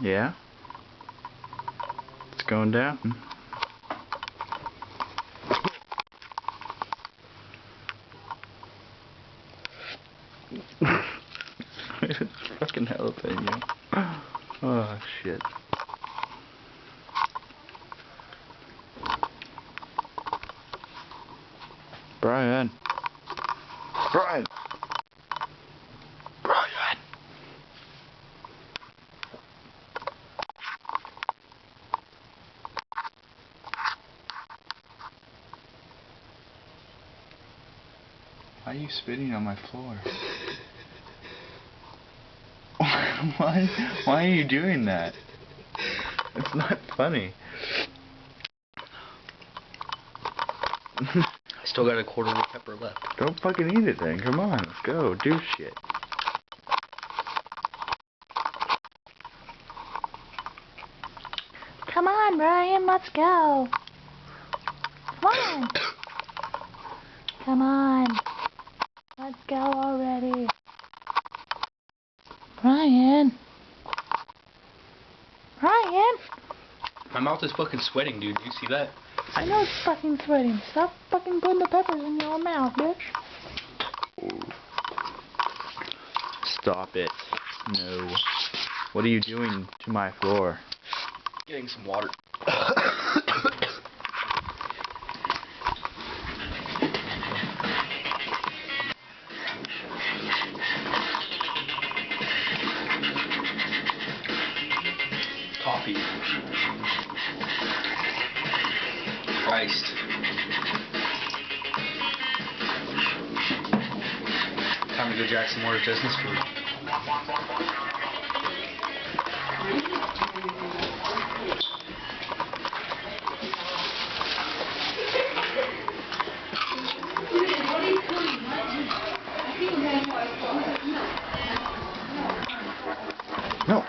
Yeah? It's going down. It's fucking jalapeno. Oh, shit. Brian. Brian. Brian. Why are you spitting on my floor? Why are you doing that? It's not funny. I still got a quarter of a pepper left. Don't fucking eat it then. Come on, let's go. Do shit. Come on, Brian, let's go. Come on. Come on. Let's go already. Brian. Brian. My mouth is fucking sweating, dude. Do you see that? I know it's fucking sweating. Stop fucking putting the peppers in your mouth, bitch. Stop it. No. What are you doing to my floor? Getting some water. Coffee. Christ. Time to go jack some more of Justin's food. No.